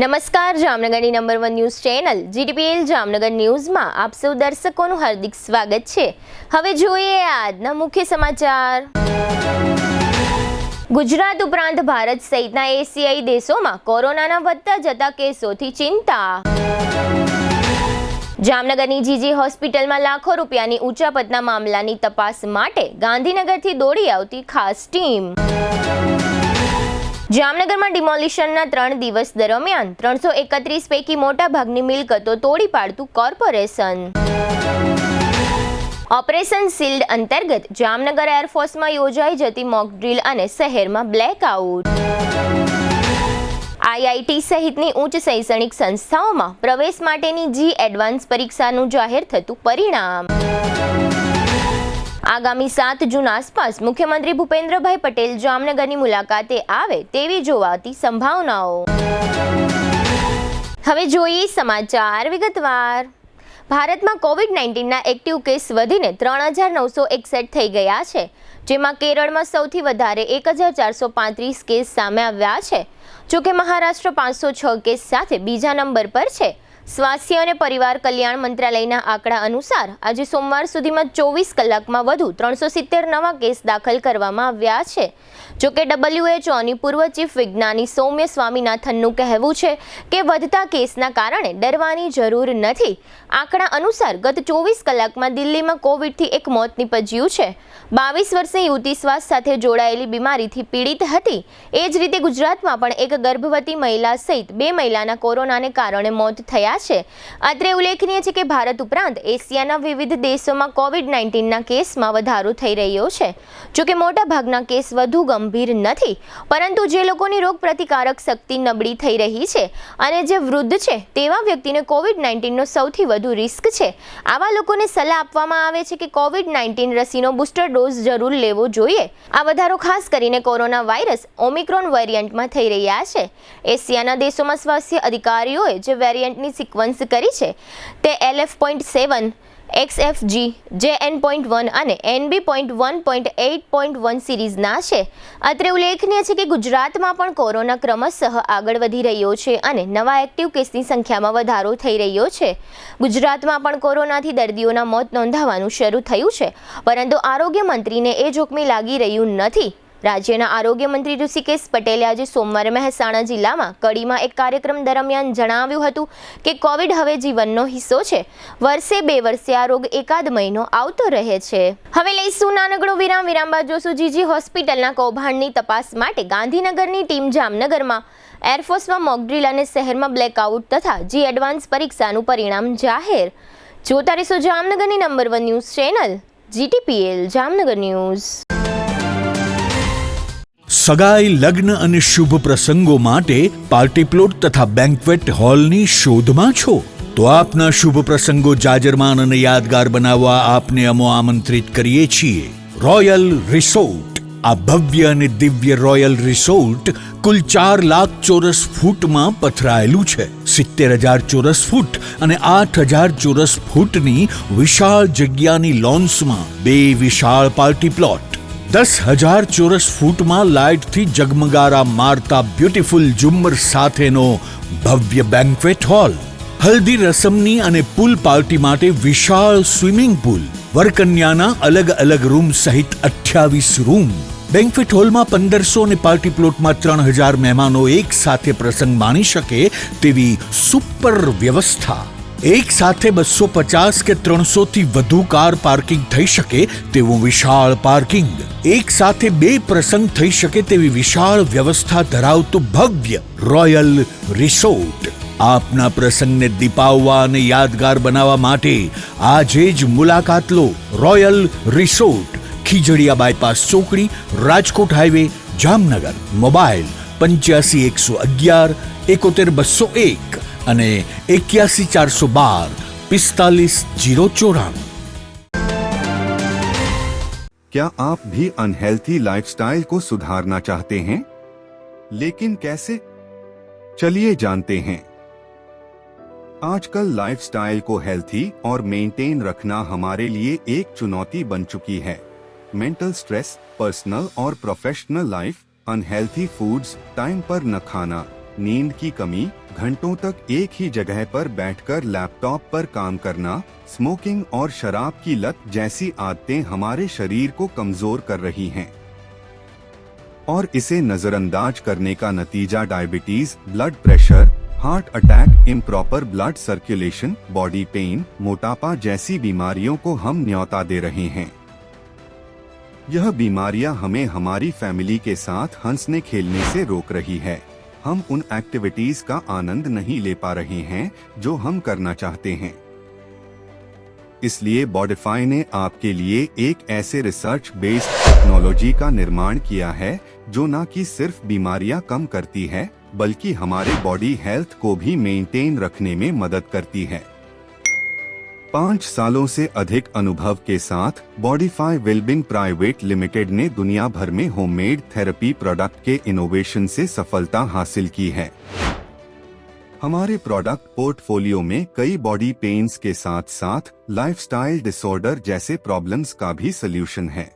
નમસ્કાર, જામનગરની number 1 news channel GTPL Jamnagar ન્યૂઝમાં આપ સૌ દર્શકોનું હાર્દિક સ્વાગત છે। હવે જોઈએ આજના મુખ્ય સમાચાર। ગુજરાત ઉપરાંત ભારત સહિતના એશિયાઈ દેશોમાં કોરોનાના વધતા જતા કેસોથી ચિંતા। જામનગરની જીજી હોસ્પિટલમાં લાખો રૂપિયાની ઉચાપતના મામલાની તપાસ માટે ગાંધીનગરથી દોડી આવતી ખાસ ટીમ। જામનગરમાં ડિમોલિશનના 3 દિવસ દરમિયાન 331 પૈકી મોટા ભાગની મિલકતો તોડી પાડતું કોર્પોરેશન। ઓપરેશન શિલ્ડ અંતર્ગત જામનગર એરફોર્સમાં યોજાઈ જતી મોક ડ્રીલ અને શહેરમાં બ્લેકઆઉટ। આઈઆઈટી સહિતની ઉચ્ચ શૈક્ષણિક સંસ્થાઓમાં પ્રવેશ માટેની જી એડવાન્સ પરીક્ષાનું જાહેર થતું પરિણામ। આગામી 7 જૂન આસપાસ મુખ્યમંત્રી ભૂપેન્દ્રભાઈ પટેલ જામનગરની મુલાકાતે આવે તેવી જોવાતી સંભાવનાઓ। હવે જોઈએ સમાચાર વિગતવાર। ભારતમાં કોવિડ-19ના એક્ટિવ કેસ વધીને 3961 થઈ ગયા છે, જેમાં કેરળમાં સૌથી વધારે 1435 કેસ સામે આવ્યા છે। જોકે મહારાષ્ટ્ર 506 કેસ સાથે બીજા નંબર પર છે। સ્વાસ્થ્ય અને પરિવાર કલ્યાણ મંત્રાલયના આંકડા અનુસાર આજે સોમવાર સુધીમાં 24 કલાકમાં વધુ 370 નવા કેસ દાખલ કરવામાં આવ્યા છે। જોકે WHOની પૂર્વ ચીફ વિજ્ઞાની સૌમ્ય સ્વામીનાથનનું કહેવું છે કે વધતા કેસના કારણે ડરવાની જરૂર નથી। આંકડા અનુસાર ગત 24 કલાકમાં દિલ્હીમાં કોવિડથી એક મોત નીપજ્યું છે। 22 વર્ષની યુવતી શ્વાસ સાથે જોડાયેલી બીમારીથી પીડિત હતી। એ જ રીતે ગુજરાતમાં પણ એક ગર્ભવતી મહિલા સહિત 2 મહિલાના કોરોનાને કારણે મોત થયા છે। અત્રે ઉલ્લેખનીય છે કે ભારત ઉપરાંત એશિયાના વિવિધ દેશોમાં કોવિડ-19ના કેસમાં વધારો થઈ રહ્યો છે। જોકે મોટા ભાગના કેસ વધુ ગંભીર નથી, પરંતુ જે લોકોની રોગ પ્રતિકારક શક્તિ નબળી થઈ રહી છે અને જે વૃદ્ધ છે તેવા વ્યક્તિને કોવિડ-19નો સૌથી વધુ રિસ્ક છે। આવા લોકોને સલાહ આપવામાં આવે છે કે કોવિડ-19 રસીનો બૂસ્ટર ડોઝ જરૂર લેવો જોઈએ। આ વધારો ખાસ કરીને કોરોના વાયરસ ઓમિક્રોન વેરિયન્ટમાં થઈ રહ્યા છે। એશિયાના દેશોમાં સ્વાસ્થ્ય અધિકારીઓએ જે વેરિયન્ટની સિક્વન્સ કરી છે તે LF.7, XFG, JN.1 અને NB.1.8.1 સિરીઝના છે। અત્રે ઉલ્લેખનીય છે કે ગુજરાતમાં પણ કોરોના ક્રમશઃ આગળ વધી રહ્યો છે અને નવા એક્ટિવ કેસની સંખ્યામાં વધારો થઈ રહ્યો છે। ગુજરાતમાં પણ કોરોનાથી દર્દીઓના મોત નોંધાવાનું શરૂ થયું છે, પરંતુ આરોગ્ય મંત્રીને એ જોખમી લાગી રહ્યું નથી। રાજ્યના આરોગ્ય મંત્રી ઋષિકેશ પટેલે આજે સોમવારે મહેસાણા જિલ્લામાં કડીમાં એક કાર્યક્રમ દરમિયાન જણાવ્યું હતું કે કોવિડ હવે જીવનનો હિસ્સો છે। વર્ષે 2 વર્ષે આ રોગ એકાદ મહિનો આવતો રહે છે। હવે લઈશું નાનકડો વિરામ। વિરામ બાદ જોશું જીજી હોસ્પિટલના કૌભાંડની તપાસ માટે ગાંધીનગરની ટીમ જામનગરમાં, એરફોર્સમાં મોક ડ્રીલ અને શહેરમાં બ્લેકઆઉટ તથા જી એડવાન્સ પરીક્ષાનું પરિણામ જાહેર। જોતા રહેશો જામનગરની number 1 news channel GTPL Jamnagar news. સગાઈ, લગ્ન અને શુભ પ્રસંગો માટે પાર્ટી પ્લોટ તથા બેન્ક્વેટ હોલની શોધમાં છો તો આપના શુભ પ્રસંગો જાજરમાન અને યાદગાર બનાવવા આપને અમો આમંત્રિત કરીએ છીએ। Royal resort. આ ભવ્ય અને દિવ્ય રોયલ રિસોર્ટ કુલ 4 લાખ ચોરસ ફૂટમાં પથરાયેલું છે। 70,000 ચોરસ ફૂટ અને 8,000 ચોરસ ફૂટની વિશાળ જગ્યાની લોન્સમાં 2 વિશાળ પાર્ટી પ્લોટ, 10,000 ચોરસ ફૂટમાં લાઇટથી જગમગારા મારતા બ્યુટીફુલ ઝુમ્મર સાથેનો ભવ્ય બેન્ક્વેટ હોલ, હલ્દી રસમની અને પૂલ પાર્ટી માટે વિશાળ સ્વિમિંગ પૂલ, વરકન્યાના અલગ અલગ રૂમ સહિત 28 રૂમ। બેન્ક્વેટ હોલમાં 1500 અને પાર્ટી પ્લોટમાં 3,000 મહેમાનો એક સાથે પ્રસંગ માણી શકે તેવી સુપર વ્યવસ્થા। એક સાથે 250 કે 300 થી વધુ કાર પાર્કિંગ થઈ શકે તેવું વિશાળ પાર્કિંગ, એક સાથે 2 પ્રસંગ થઈ શકે તેવી વિશાળ વ્યવસ્થા ધરાવતું ભવ્ય રોયલ રિસોર્ટ। આપના પ્રસંગને દીપાવવા અને યાદગાર બનાવવા માટે આજે જ મુલાકાત લો। રોયલ રિસોર્ટ, ખીજડીયા બાયપાસ ચોકડી, રાજકોટ હાઈવે, જામનગર। મોબાઈલ 85 111 71 201 અને 81 412 45 094। क्या आप भी अनहेल्थी लाइफस्टाइल को सुधारना चाहते हैं? लेकिन कैसे? चलिए जानते हैं। आजकल लाइफस्टाइल को हेल्थी और मेंटेन रखना हमारे लिए एक चुनौती बन चुकी है। मेंटल स्ट्रेस, पर्सनल और professional life, unhealthy foods, time पर न खाना, नींद की कमी, घंटों तक एक ही जगह पर बैठकर लैपटॉप पर काम करना, स्मोकिंग और शराब की लत जैसी आदतें हमारे शरीर को कमजोर कर रही हैं और इसे नजरअंदाज करने का नतीजा diabetes, blood pressure, heart attack, improper blood circulation, body pain, मोटापा जैसी बीमारियों को हम न्योता दे रहे हैं। यह बीमारियां हमें हमारी फैमिली के साथ हंसने खेलने से रोक रही है। हम उन एक्टिविटीज का आनंद नहीं ले पा रहे हैं जो हम करना चाहते हैं। इसलिए बॉडिफाई ने आपके लिए एक ऐसे रिसर्च बेस्ड टेक्नोलॉजी का निर्माण किया है जो न कि सिर्फ बीमारियां कम करती है बल्कि हमारे बॉडी हेल्थ को भी मेंटेन रखने में मदद करती है। 5 सालों से अधिक अनुभव के साथ बॉडिफाई वेलबींग प्राइवेट लिमिटेड ने दुनिया भर में होममेड थेरेपी प्रोडक्ट के इनोवेशन से सफलता हासिल की है। हमारे प्रोडक्ट पोर्टफोलियो में कई बॉडी पेन्स के साथ साथ लाइफस्टाइल डिसऑर्डर जैसे प्रॉब्लम्स का भी सलूशन है।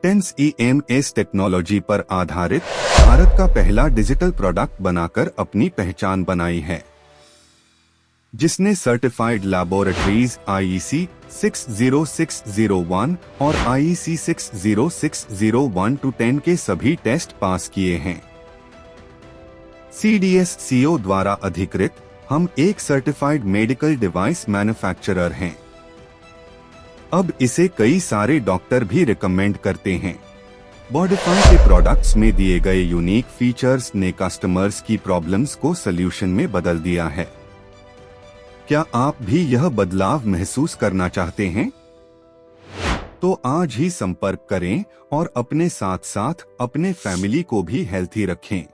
टेंस EMS टेक्नोलॉजी पर आधारित भारत का पहला डिजिटल प्रोडक्ट बनाकर अपनी पहचान बनाई है, जिसने सर्टिफाइड लैबोरेटरीज IEC 60601 और IEC 60601-10 के सभी टेस्ट पास किए हैं। CDSCO द्वारा अधिकृत हम एक सर्टिफाइड मेडिकल डिवाइस मैन्युफैक्चरर हैं। अब इसे कई सारे डॉक्टर भी रिकमेंड करते हैं। बॉडिफाई के प्रोडक्ट्स में दिए गए यूनिक फीचर्स ने कस्टमर्स की प्रॉब्लम्स को सल्यूशन में बदल दिया है। क्या आप भी यह बदलाव महसूस करना चाहते हैं? तो आज ही संपर्क करें और अपने साथ साथ अपने फैमिली को भी हेल्थी रखें।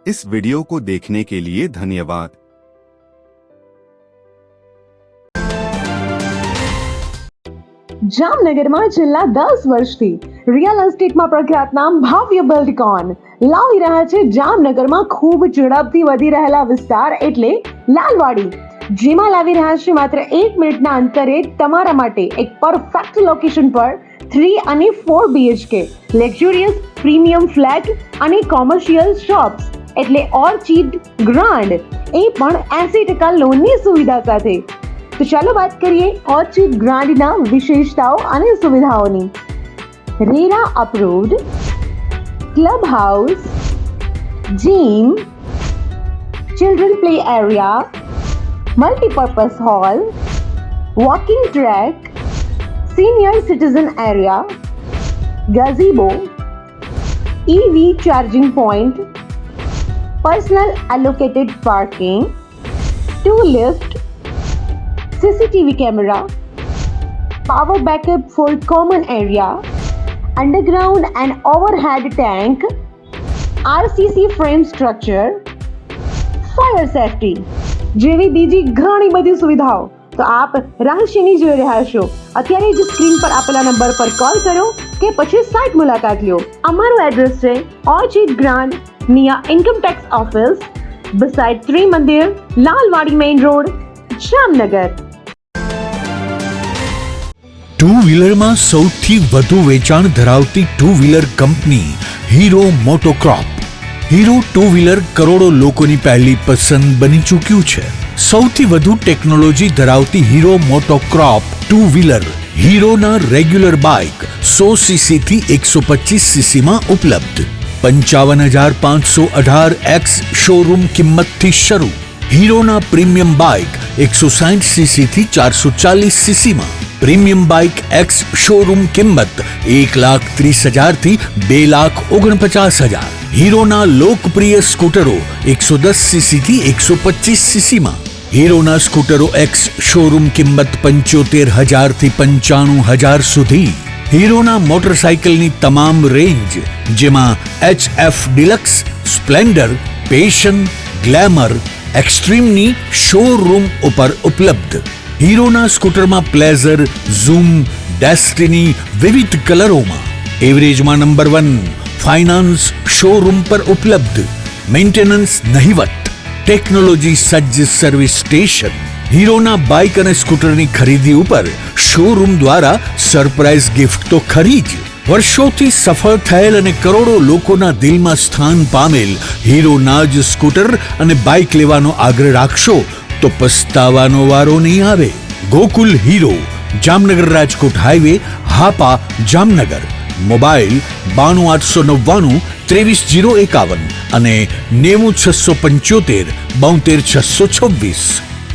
इस वीडियो को देखने के लिए धन्यवाद। જામનગરમાં છેલ્લા 10 વર્ષથી રિયલ એસ્ટેટમાં પ્રખ્યાત નામ ભવ્ય બિલ્ડકોન લાવી રહ્યા છે જામનગરમાં ખૂબ ઝડપથી વધી રહેલા વિસ્તાર એટલે લાલવાડી, જેમાં લાવી રહ્યા છે માત્ર 1 મિનિટના અંતરે તમારા માટે એક પરફેક્ટ લોકેશન પર 3 અને 4 BHK લક્ઝુરિયસ પ્રીમિયમ ફ્લેટ અને કોમર્શિયલ શોપ્સ એટલે ઓર્ચિડ ગ્રાન્ડ, એ પણ 80% લોનની સુવિધા સાથે। तो चलो बात करिए ऑर्चिड ग्रांड ना विशेषताओं અને સુવિધાઓની। RERA approved, club house, gym, children play area, multipurpose hall, walking track, senior citizen area, gazebo, EV charging point, personal allocated parking, 2 lift, CCTV camera, power backup for common area, underground and overhead tank, RCC frame structure, fire safety જેવી બીજી ઘણી બધી સુવિધાઓ તો આપ રહસ્યની જોઈ રહ્યા છો। અત્યારે જ સ્ક્રીન પર આપેલા નંબર પર કોલ કરો કે પછી સાઇટ મુલાકાત લ્યો। અમારું એડ્રેસ છે orchid grand near income tax office, beside Trimandir, Lalwadi main road, Jamnagar. Two વ્હીલરમાં સૌથી વધુ વેચાણ ધરાવતી two wheeler company Hero MotoCorp. Hero two wheeler કરોડો લોકોની પહેલી પસંદ બની ચૂક્યું છે। સૌથી વધુ ટેકનોલોજી ધરાવતી હીરો મોટોક્રોપ ટુ વ્હીલર હીરોના રેગ્યુલર બાઇક 100cc થી 125cc માં ઉપલબ્ધ। 55,518X શોરૂમ કિંમતથી શરૂ। हीरोना प्रीमियम बाइक 160cc थी 440cc में। प्रीमियम बाइक एक्स शोरूम किंमत 1,30,000 थी 2,49,000। हीरोना लोकप्रिय स्कूटरो 110cc थी 125cc में। हीरोना स्कूटरो एक्स शोरूम किंमत 75,000 थी 95,000 सुधी। हीरोना मोटरसाइकिल नी तमाम रेंज जेमा HF डिलक्स, स्प्लेंडर, पेशन, ग्लैमर, एक्सट्रीम नी शोरूम पर उपलब्ध। हीरोना स्कूटर में प्लेजर, ज़ूम, डेस्टिनी विविध कलरों में। एवरेज में नंबर 1 फाइनांस शोरूम पर उपलब्ध। मेंटेनेंस नहीवत, टेक्नोलॉजी सज्ज सर्विस स्टेशन। हीरोना बाइक और स्कूटर की खरीदी पर शोरूम द्वारा सरप्राइज गिफ्ट तो खरी ज, વર્ષોથી સફળ થયેલ અને કરોડો લોકોના દિલમાં સ્થાન પામેલ હીરોના જ સ્કૂટર અને બાઇક લેવાનો આગ્રહ રાખશો તો પસ્તાવાનો વારો નહીં આવે. Gokul hero, Jamnagar Rajkot highway, Hapa, Jamnagar. Mobile 92 899 23 051 અને 90 675 72 626.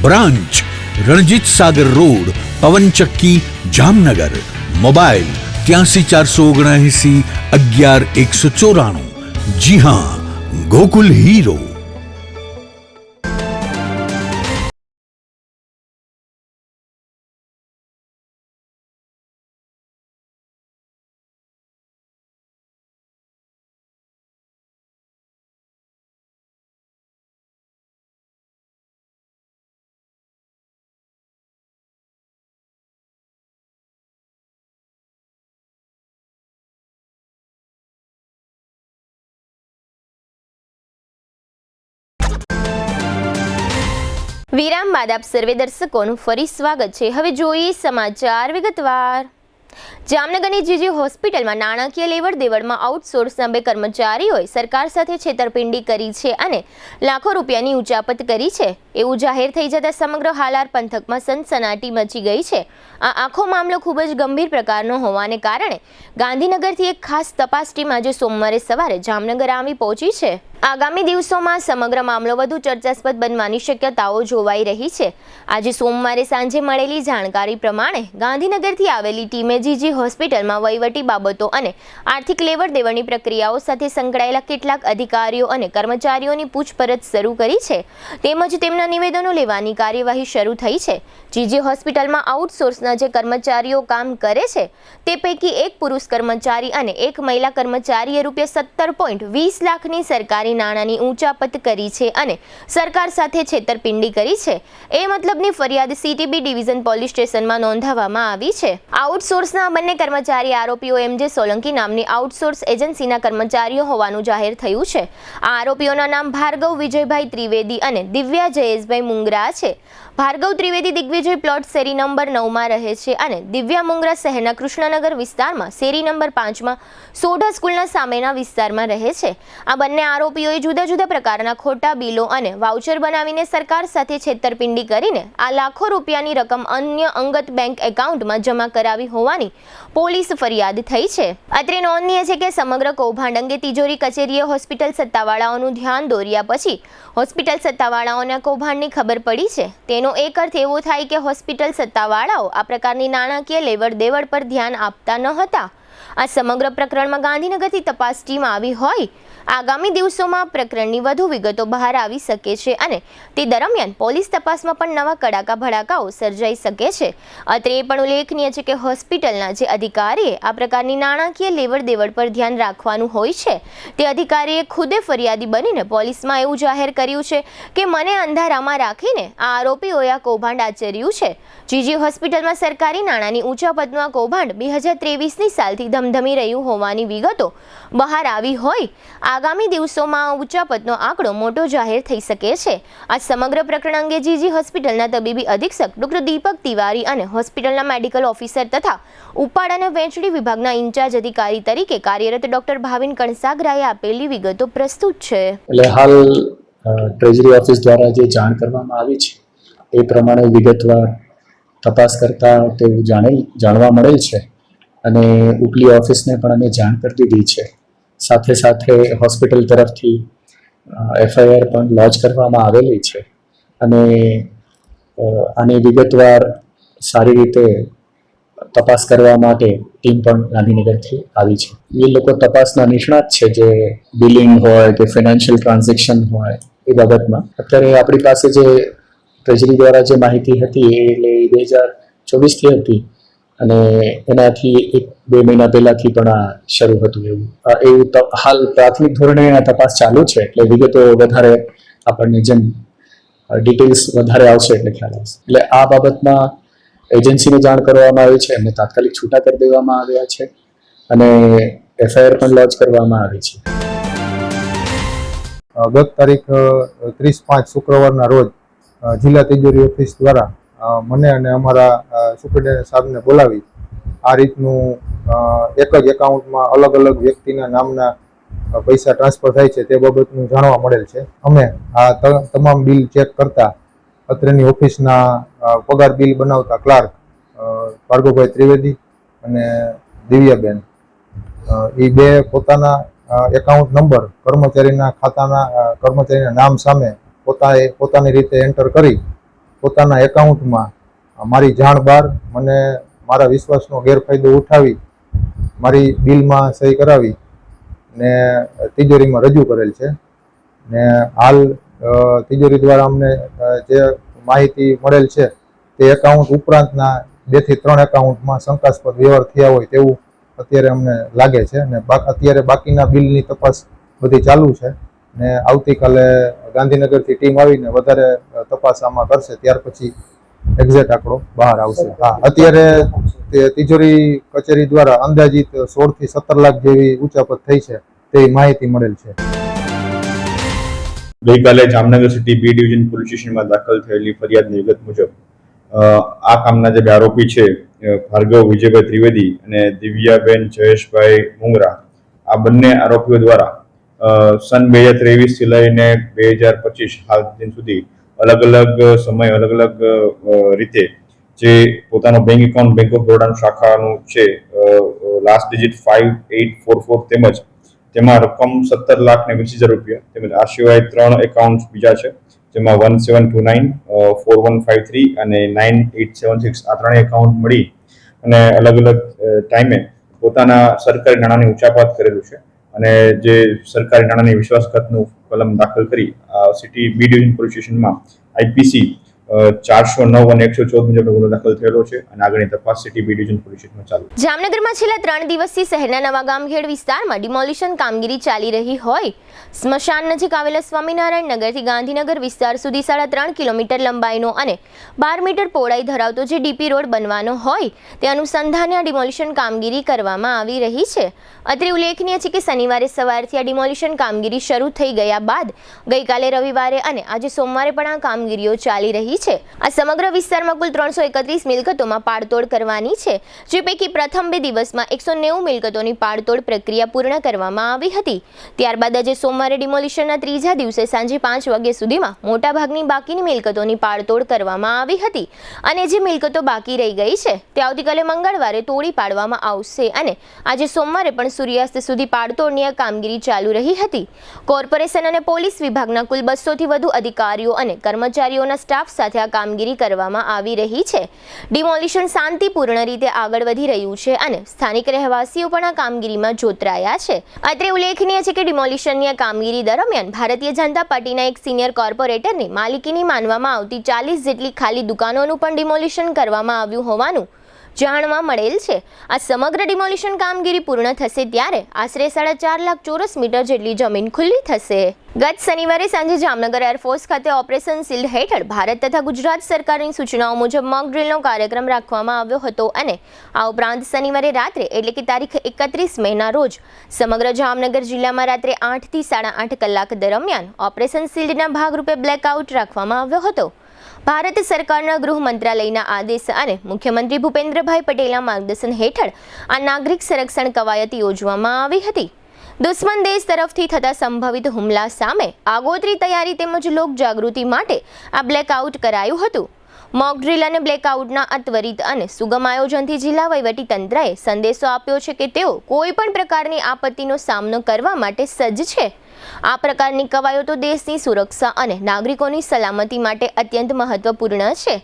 Branch Ranjit Sagar road, પવનચક્કી, Jamnagar. Mobile 83 479 11 194. જી હા, ગોકુલ હીરો. વિરામ બાદ આપ સર્વે દર્શકોનું ફરી સ્વાગત છે. હવે જોઈએ સમાચાર વિગતવાર. જામનગરની જીજી હોસ્પિટલમાં નાણાકીય લેવડ દેવડમાં આઉટસોર્સના 2 કર્મચારીઓએ સરકાર સાથે છેતરપિંડી કરી છે અને લાખો રૂપિયાની ઉચાપત કરી છે એવું જાહેર થઈ જતા સમગ્ર હાલાર પંથકમાં સનસનાટી મચી ગઈ છે. આ આખો મામલો ખૂબ જ ગંભીર પ્રકારનો હોવાને કારણે ગાંધીનગરથી એક ખાસ તપાસ ટીમ આજે સોમવારે સવારે જામનગર આવી પહોંચી છે. આગામી દિવસોમાં સમગ્ર મામલો વધુ ચર્ચાસ્પદ બનવાની શક્યતાઓ જોવાઈ રહી છે. આજે સોમવારે સાંજે મળેલી જાણકારી પ્રમાણે ગાંધીનગરથી આવેલી ટીમે જીજી હોસ્પિટલમાં વહીવટી બાબતો અને આર્થિક લેવડ દેવડની પ્રક્રિયાઓ સાથે સંકળાયેલા કેટલાક અધિકારીઓ અને કર્મચારીઓની પૂછપરછ શરૂ કરી છે તેમજ તેમના નિવેદનો લેવાની કાર્યવાહી શરૂ થઈ છે. જીજી હોસ્પિટલમાં આઉટસોર્સના જે કર્મચારીઓ કામ કરે છે તે પૈકી એક પુરુષ કર્મચારી અને એક મહિલા કર્મચારીએ ₹17.20 લાખની સરકારી નાણાંની ઊંચાપત કરી છે અને સરકાર સાથે છેતરપિંડી કરી છે એ મતલબની ફરિયાદ સીટીબી ડિવિઝન પોલીસ સ્ટેશનમાં નોંધાવવામાં આવી છે. આઉટસોર્સના બંને કર્મચારી આરોપીઓ MJ સોલંકી નામની આઉટસોર્સ એજન્સીના કર્મચારીઓ હોવાનું જાહેર થયું છે. આ આરોપીઓના નામ ભાર્ગવ વિજયભાઈ ત્રિવેદી અને દિવ્યા જયેશભાઈ મુંગરા છે. ભાર્ગવ ત્રિવેદી દિગ્વિજય પ્લોટ શેરી નંબર 9માં રહે છે અને દિવ્યા મુંગરા શહેરના કૃષ્ણનગર વિસ્તારમાં શેરી નંબર 5માં સોઢા સ્કૂલના સામેના વિસ્તારમાં રહે છે. આ બંને આરોપીઓએ જુદા જુદા પ્રકારના ખોટા બિલો અને વાઉચર બનાવીને સરકાર સાથે છેતરપિંડી કરીને આ લાખો રૂપિયાની રકમ અન્ય અંગત બેંક એકાઉન્ટમાં જમા કરાવી હોવાની પોલીસ ફરિયાદ થઈ છે. અત્રે નોંધનીય છે કે સમગ્ર કૌભાંડ અંગે તિજોરી કચેરીએ હોસ્પિટલ સત્તાવાળાઓનું ધ્યાન દોર્યા પછી હોસ્પિટલ સત્તાવાળાઓને કૌભાંડની ખબર પડી છે. તેનો એક અર્થ એવો થાય કે હોસ્પિટલ સત્તાવાળાઓ આ પ્રકારની નાણાકીય લેવડ દેવડ પર ધ્યાન આપતા ન હતા. આ સમગ્ર પ્રકરણમાં ગાંધીનગરથી તપાસ ટીમ આવી હોય. આગામી દિવસોમાં પ્રકરણની વધુ વિગતો બહાર આવી શકે છે અને તે દરમિયાન પોલીસ તપાસમાં પણ નવા કડાકા ભડાકાઓ સર્જાઈ શકે છે. અત્રે એ પણ ઉલ્લેખનીય છે કે હોસ્પિટલના જે અધિકારીએ આ પ્રકારની નાણાકીય લેવડ દેવડ પર ધ્યાન રાખવાનું હોય છે તે અધિકારીએ ખુદે ફરિયાદી બનીને પોલીસમાં એવું જાહેર કર્યું છે કે મને અંધારામાં રાખીને આ આરોપીઓએ આ કૌભાંડ આચર્યું છે. જીજી હોસ્પિટલમાં સરકારી નાણાંની ઉચાપતનું આ કૌભાંડ 2023ની સાલથી ધમધમી રહ્યું હોવાની વિગતો બહાર આવી હોય. આગામી દિવસોમાં ઉચાપતનો આંકડો મોટો જાહેર થઈ શકે છે. આ સમગ્ર પ્રકરણ અંગે જીજી હોસ્પિટલના તબીબી અધિક્ષક ડોક્ટર દીપક તિવારી અને હોસ્પિટલના મેડિકલ ઓફિસર તથા ઉપાડ અને વહેંચણી વિભાગના ઇન્ચાર્જ અધિકારી તરીકે કાર્યરત ડોક્ટર ભાવિન કણસાગરાએ આપેલી વિગતો પ્રસ્તુત છે. એટલે હાલ ટ્રેઝરી ઓફિસ દ્વારા જે જાણ કરવામાં આવી છે એ પ્રમાણે વિગતવાર તપાસ કરતા તેવું જાણવા મળેલ છે અને ઉપલી ઓફિસને પણ અમે જાણ કરી દીધી છે. સાથે સાથે હોસ્પિટલ તરફથી FIR પણ લોન્ચ કરવામાં આવેલી છે અને આની વિગતવાર સારી રીતે તપાસ કરવા માટે ટીમ પણ ગાંધીનગરથી આવી છે. એ લોકો તપાસના નિષ્ણાત છે જે બિલિંગ હોય કે ફાઇનાન્શિયલ ટ્રાન્ઝેક્શન હોય એ બાબતમાં. અત્યારે આપણી પાસે જે ટ્રેઝરી દ્વારા જે માહિતી હતી એ 2024થી હતી અને એનાથી 1-2 મહિના પહેલાંથી પણ આ શરૂ હતું. એવું હાલ પ્રાથમિક ધોરણે આ તપાસ ચાલુ છે એટલે વિગતો વધારે આપણને જેમ ડિટેલ્સ વધારે આવશે એટલે ખ્યાલ આવશે. એટલે આ બાબતમાં એજન્સીને જાણ કરવામાં આવી છે, એમને તાત્કાલિક છૂટા કરી દેવામાં આવ્યા છે અને FIR પણ લોન્ચ કરવામાં આવી છે. ગત તારીખ 30/5 શુક્રવારના રોજ જિલ્લા તિજોરી ઓફિસ દ્વારા મને અને અમારા સુપ્રિન્ટેન્ડન્ટ સાહેબને બોલાવી આ રીતનું એક જ એકાઉન્ટમાં અલગ અલગ વ્યક્તિના નામના પૈસા ટ્રાન્સફર થાય છે તે બાબતનું જાણવા મળેલ છે. અમે આ તમામ બિલ ચેક કરતા અત્રેની ઓફિસના પગાર બિલ બનાવતા ક્લાર્ક ભાર્ગવભાઈ ત્રિવેદી અને દિવ્યાબેન એ બે પોતાના એકાઉન્ટ નંબર કર્મચારીના નામ સામે પોતાની રીતે એન્ટર કરી પોતાના એકાઉન્ટમાં મારી જાણ બહાર મને મારા વિશ્વાસનો ગેરફાયદો ઉઠાવી મારી બિલમાં સહી કરાવી ને તિજોરીમાં રજૂ કરેલ છે. ને હાલ તિજોરી દ્વારા અમને જે માહિતી મળેલ છે તે એકાઉન્ટ ઉપરાંતના 2 થી 3 એકાઉન્ટમાં શંકાસ્પદ વ્યવહાર થયા હોય તેવું અત્યારે અમને લાગે છે. ને અત્યારે બાકીના બિલની તપાસ બધી ચાલુ છે ને આવતીકાલે ગાંધીનગરથી ટીમ આવીને વધારે તપાસ આમાં કરશે, ત્યાર પછી એક્ઝેક્ટ આંકડો બહાર આવશે. હા, અત્યારે તિજોરી કચેરી દ્વારા અંદાજિત 16 થી 17 લાખ જેવી ઉચાપત થઈ છે તેવી માહિતી મળેલ છે. ગઈકાલે Jamnagar city B division police સ્ટેશનમાં દાખલ થયેલી ફરિયાદની વિગત મુજબ આ કામના જે આરોપી છે ભાર્ગવ વિજયભાઈ ત્રિવેદી અને દિવ્યાબેન જયેશભાઈ મુંગરા, આ બંને આરોપીઓ દ્વારા સન 2023 થી લઈને 2025 હાલ દિન સુધી અલગ અલગ સમય અલગ અલગ રીતે જે પોતાનો બેંક એકાઉન્ટ બેંક ઓફ બરોડાનું શાખાનું છે લાસ્ટ ડિજિટ 5844 તેમજ તેમાં રકમ 17,20,000 રૂપિયા તેમજ આ સિવાય 3 એકાઉન્ટ બીજા છે જેમાં 1729, 4153 અને 9876 આ 3 એકાઉન્ટ મળી અને અલગ અલગ ટાઈમે પોતાના સરકારી નાણાંની ઉચાપત કરેલું છે અને જે સરકારી નાણાંની વિશ્વાસઘાતનું કલમ દાખલ કરી સિટી બી ડિવિઝન પોલીસ સ્ટેશનમાં આઈપીસી 409 અને 114 મુજબનો ગુનો દાખલ થયેલો છે અને આગળની તપાસ સિટી બી ડિવિઝન પોલીસ સ્ટેશનમાં ચાલુ. જામનગરમાં છેલ્લા 3 દિવસથી શહેરના નવાગામખેડ વિસ્તારમાં ડિમોલિશન કામગીરી ચાલી રહી હોય સ્મશાન નજીક આવેલા સ્વામિનારાયણ નગરથી ગાંધીનગર વિસ્તાર સુધી 3.5 કિલોમીટર લંબાઈનો અને 12 મીટર પહોળાઈ ધરાવતો જે ડીપી રોડ બનવાનો હોય તે અનુસંધાને આ ડિમોલિશન કામગીરી કરવામાં આવી રહી છે. અત્રે ઉલ્લેખનીય છે કે શનિવારે સવારથી આ ડિમોલિશન કામગીરી શરૂ થઈ ગયા બાદ ગઈકાલે રવિવારે અને આજે સોમવારે પણ આ કામગીરીઓ ચાલી રહી છે. આ સમગ્ર વિસ્તારમાં કુલ 331 મિલકતોમાં પાડતોડ કરવાની છે, જે પૈકી પ્રથમ 2 દિવસમાં 190 મિલકતોની પાડતોડ પ્રક્રિયા પૂર્ણ કરવામાં આવી હતી. ત્યારબાદ આજે સોમવારે ડિમોલિશનના ત્રીજા દિવસે સાંજે 5 વાગ્યા સુધીમાં મોટાભાગની બાકીની મિલકતોની પાડતોડ કરવામાં આવી હતી અને જે મિલકતો બાકી રહી ગઈ છે તે આવતીકાલે મંગળવારે તોડી પાડવામાં આવશે અને આજે સોમવારે પણ સૂર્યાસ્ત સુધી પાડતોડની આ કામગીરી ચાલુ રહી હતી. કોર્પોરેશન અને પોલીસ વિભાગના કુલ 200 થી વધુ અધિકારીઓ અને કર્મચારીઓના સ્ટાફ સાથે આ કામગીરી કરવામાં આવી રહી છે. ડિમોલિશન શાંતિપૂર્ણ રીતે આગળ વધી રહ્યું છે અને સ્થાનિક રહેવાસીઓ પણ આ કામગીરીમાં જોતરાયા છે. અત્રે ઉલ્લેખનીય છે કે ડિમોલિશનની આ કામગીરી દરમિયાન ભારતીય જનતા પાર્ટીના એક સિનિયર કોર્પોરેટરની માલિકીની માનવામાં આવતી 40 જેટલી ખાલી દુકાનોનું પણ ડિમોલિશન કરવામાં આવ્યું હોવાનું જાણવા મળેલ છે. આ સમગ્ર ડિમોલિશન કામગીરી પૂર્ણ થશે ત્યારે આશરે 4.5 લાખ ચોરસ મીટર જેટલી જમીન ખુલ્લી થશે. ગત શનિવારે સાંજે જામનગર એરફોર્સ ખાતે ઓપરેશન શિલ્ડ હેઠળ ભારત તથા ગુજરાત સરકારની સૂચનાઓ મુજબ મોક ડ્રીલનો કાર્યક્રમ રાખવામાં આવ્યો હતો અને આ ઉપરાંત શનિવારે રાત્રે એટલે કે તારીખ 31 મેના રોજ સમગ્ર જામનગર જિલ્લામાં રાત્રે 8 થી 8.5 કલાક દરમિયાન ઓપરેશન શિલ્ડના ભાગરૂપે બ્લેકઆઉટ રાખવામાં આવ્યો હતો. ભારત સરકારના ગૃહ મંત્રાલયના આદેશ અને મુખ્યમંત્રી ભૂપેન્દ્રભાઈ પટેલના માર્ગદર્શન હેઠળ આ નાગરિક સંરક્ષણ કવાયત યોજવામાં આવી હતી. દુશ્મન દેશ તરફથી થતા સંભવિત હુમલા સામે આગોતરી તૈયારી તેમજ લોક જાગૃતિ માટે આ બ્લેકઆઉટ કરાયું હતું. મોક ડ્રીલ અને બ્લેકઆઉટના આ ત્વરિત અને સુગમ આયોજનથી જિલ્લા વહીવટી તંત્રએ સંદેશો આપ્યો છે કે તેઓ કોઈ પણ પ્રકારની આપત્તિનો સામનો કરવા માટે સજ્જ છે. આ પ્રકારની કવાયતો દેશની સુરક્ષા અને નાગરિકોની સલામતી માટે અત્યંત મહત્વપૂર્ણ છે.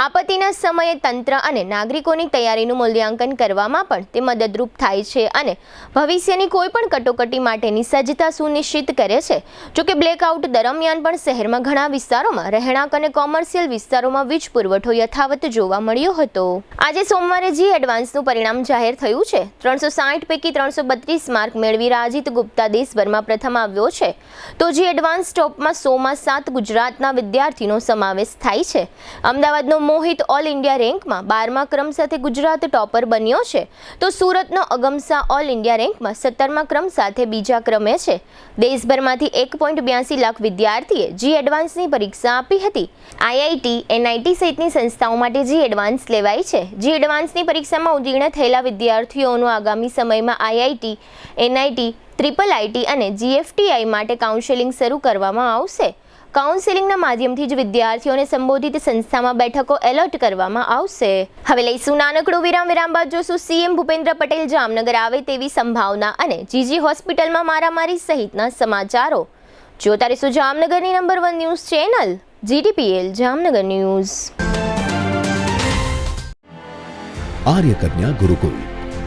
આપત્તિના સમયે તંત્ર અને નાગરિકોની તૈયારીનું મૂલ્યાંકન કરવામાં પણ તે મદદરૂપ થાય છે અને ભવિષ્યની કોઈ પણ કટોકટી માટેની સજ્જતા સુનિશ્ચિત કરે છે. જોકે બ્લેકઆઉટ દરમિયાન પણ શહેરમાં ઘણા વિસ્તારોમાં રહેણાંક અને કોમર્શિયલ વિસ્તારોમાં વીજ પુરવઠો યથાવત જોવા મળ્યો હતો. આજે સોમવારે જી એડવાન્સનું પરિણામ જાહેર થયું છે. 360 પૈકી 332 માર્ક મેળવી રાજીત ગુપ્તા દેશભરમાં પ્રથમ આવ્યો રહ્યો છે, તો જે એડવાન્સ ટોપમાં 100માં 7 ગુજરાતના વિદ્યાર્થીનો સમાવેશ થાય છે. અમદાવાદનો મોહિત ઓલ ઇન્ડિયા રેન્કમાં 12મા ક્રમ સાથે ગુજરાત ટોપર બન્યો છે, તો સુરતનો અગમસા ઓલ ઇન્ડિયા રેન્કમાં 17મા ક્રમ સાથે બીજા ક્રમે છે. દેશભરમાંથી 1.82 લાખ વિદ્યાર્થીએ જી એડવાન્સની પરીક્ષા આપી હતી. આઈઆઈટી, એનઆઈટી સહિતની સંસ્થાઓ માટે જી એડવાન્સ લેવાય છે. જી એડવાન્સની પરીક્ષામાં ઉત્તીર્ણ થયેલા વિદ્યાર્થીઓનું આગામી સમયમાં આઈઆઈટી, એનઆઈટી, ટ્રિપલ આઈટી અને જીએફટીઆઈ માટે કાઉન્સેલિંગ શરૂ કરવામાં આવશે. કાઉન્સેલિંગના માધ્યમથી જ વિદ્યાર્થીઓને સંબોધિત સંસ્થામાં બેઠકો એલોટ કરવામાં આવશે. હવે લઈશું નાનકડો વિરામ બાદ જોશું સીએમ ભૂપેન્દ્ર પટેલ જામનગર આવે તેવી સંભાવના અને જીજી હોસ્પિટલમાં મારામારી સહિતના સમાચારો. જોતા રહીશું જામનગરની number 1 news channel GTPL Jamnagar news. Arya Kanya Gurukul